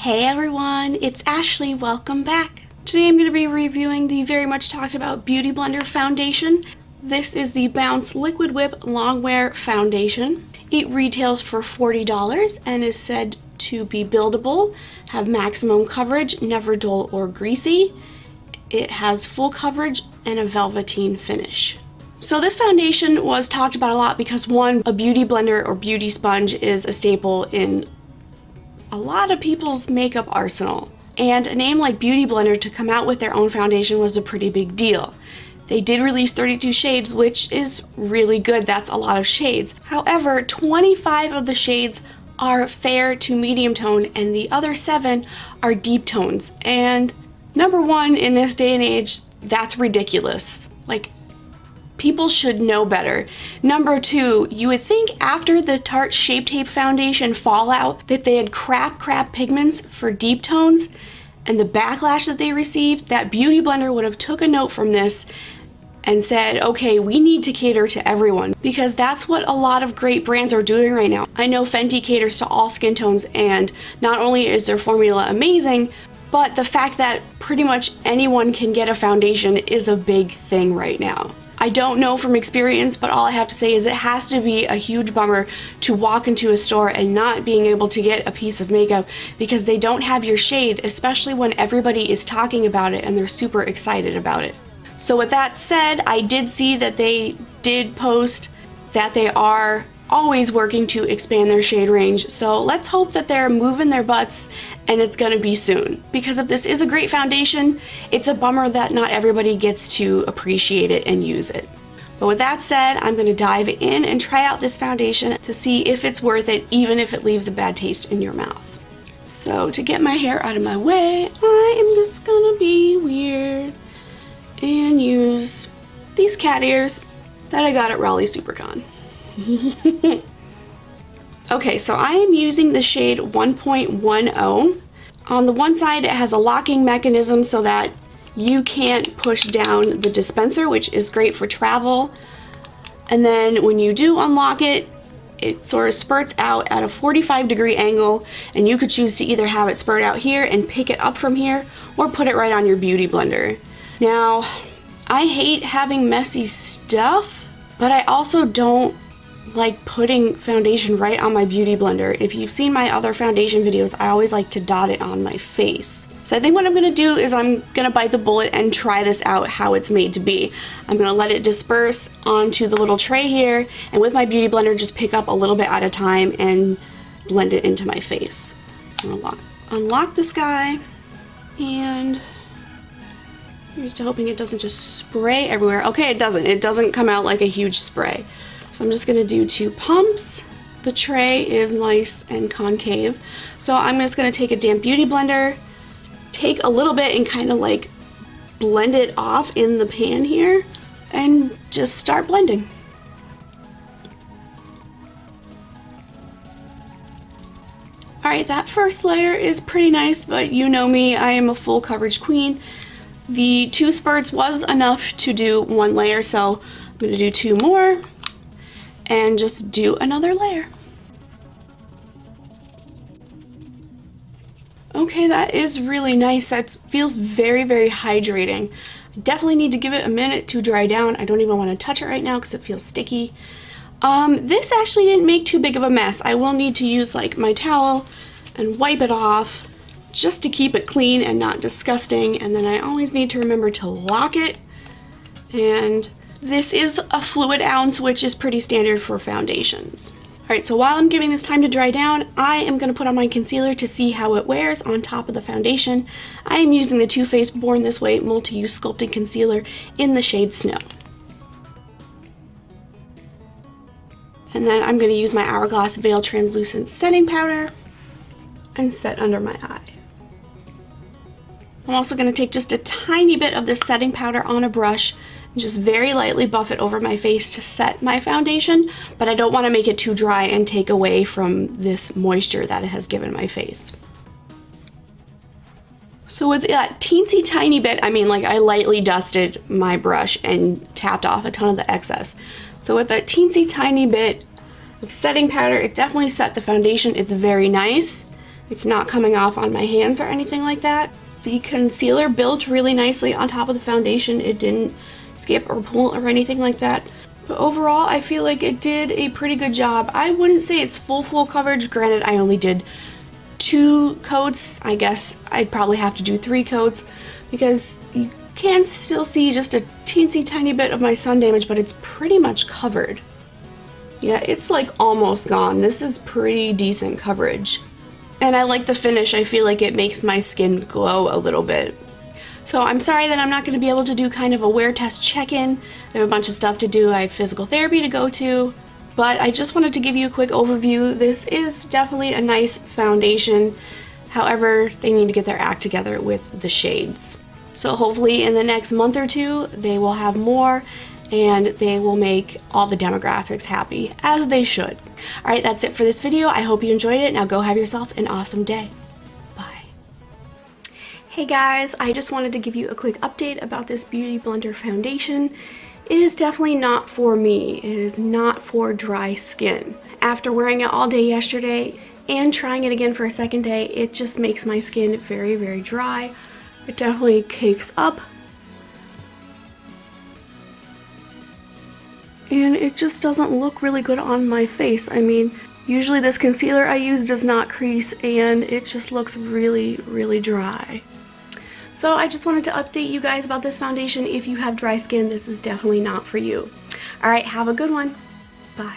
Hey everyone, it's Ashley. Welcome back. Today I'm going to be reviewing the very much talked about Beauty Blender foundation. This is the Bounce Liquid Whip Longwear foundation. It retails for $40 and is said to be buildable, have maximum coverage, never dull or greasy. It has full coverage and a velveteen finish. So this foundation was talked about a lot because one, a beauty blender or beauty sponge is a staple in a lot of people's makeup arsenal. And a name like Beauty Blender to come out with their own foundation was a pretty big deal. They did release 32 shades, which is really good. That's a lot of shades. However, 25 of the shades are fair to medium tone and the other 7 are deep tones. And number one, in this day and age, that's ridiculous. Like, people should know better. Number two, you would think after the Tarte Shape Tape foundation fallout that they had crap pigments for deep tones and the backlash that they received, that Beauty Blender would have took a note from this and said, okay, we need to cater to everyone, because that's what a lot of great brands are doing right now. I know Fenty caters to all skin tones, and not only is their formula amazing, but the fact that pretty much anyone can get a foundation is a big thing right now. I don't know from experience, but all I have to say is it has to be a huge bummer to walk into a store and not being able to get a piece of makeup because they don't have your shade, especially when everybody is talking about it and they're super excited about it. So with that said, I did see that they did post that they are always working to expand their shade range, so let's hope that they're moving their butts and it's gonna be soon. Because if this is a great foundation, it's a bummer that not everybody gets to appreciate it and use it. But with that said, I'm gonna dive in and try out this foundation to see if it's worth it, even if it leaves a bad taste in your mouth. So to get my hair out of my way, I am just gonna be weird and use these cat ears that I got at Raleigh Supercon. Okay, so I am using the shade 1.10. On the one side, it has a locking mechanism so that you can't push down the dispenser, which is great for travel. And then when you do unlock it, it sort of spurts out at a 45-degree angle, and you could choose to either have it spurt out here and pick it up from here, or put it right on your Beauty Blender. Now, I hate having messy stuff, but I also don't like putting foundation right on my Beauty Blender. If you've seen my other foundation videos, I always like to dot it on my face. So I think what I'm gonna do is I'm gonna bite the bullet and try this out how it's made to be. I'm gonna let it disperse onto the little tray here, and with my Beauty Blender just pick up a little bit at a time and blend it into my face. I'm gonna unlock this guy, and here's to hoping it doesn't just spray everywhere. Okay, it doesn't come out like a huge spray. So I'm just gonna do 2 pumps. The tray is nice and concave. So I'm just gonna take a damp Beauty Blender, take a little bit and kind of like blend it off in the pan here, and just start blending. Alright, that first layer is pretty nice, but you know me, I am a full coverage queen. The 2 spurts was enough to do 1 layer, so I'm gonna do 2 more and just do another layer. Okay, that is really nice. That feels very, very hydrating. I definitely need to give it a minute to dry down. I don't even want to touch it right now because it feels sticky. This actually didn't make too big of a mess. I will need to use like my towel and wipe it off just to keep it clean and not disgusting. And then I always need to remember to lock it. And this is a fluid ounce, which is pretty standard for foundations. Alright, so while I'm giving this time to dry down, I am going to put on my concealer to see how it wears on top of the foundation. I am using the Too Faced Born This Way Multi-Use Sculpting Concealer in the shade Snow. And then I'm going to use my Hourglass Veil Translucent Setting Powder and set under my eye. I'm also going to take just a tiny bit of this setting powder on a brush and just very lightly buff it over my face to set my foundation, but I don't want to make it too dry and take away from this moisture that it has given my face. So with that teensy tiny bit, I mean, like, I lightly dusted my brush and tapped off a ton of the excess. So with that teensy tiny bit of setting powder, it definitely set the foundation. It's very nice. It's not coming off on my hands or anything like that. The concealer built really nicely on top of the foundation. It didn't skip or pull or anything like that. But overall, I feel like it did a pretty good job. I wouldn't say it's full coverage. Granted, I only did 2 coats. I guess I'd probably have to do 3 coats because you can still see just a teensy tiny bit of my sun damage, but it's pretty much covered. Yeah, it's like almost gone. This is pretty decent coverage. And I like the finish. I feel like it makes my skin glow a little bit. So I'm sorry that I'm not going to be able to do kind of a wear test check-in. I have a bunch of stuff to do. I have physical therapy to go to. But I just wanted to give you a quick overview. This is definitely a nice foundation. However, they need to get their act together with the shades. So hopefully in the next month or 2, they will have more and they will make all the demographics happy, as they should. Alright, that's it for this video. I hope you enjoyed it. Now go have yourself an awesome day. Bye. Hey guys, I just wanted to give you a quick update about this Beauty Blender foundation. It is definitely not for me. It is not for dry skin. After wearing it all day yesterday and trying it again for a second day, it just makes my skin very dry. It definitely cakes up. And it just doesn't look really good on my face. I mean, usually this concealer I use does not crease and it just looks really dry. So I just wanted to update you guys about this foundation. If you have dry skin, this is definitely not for you. Alright, have a good one. Bye.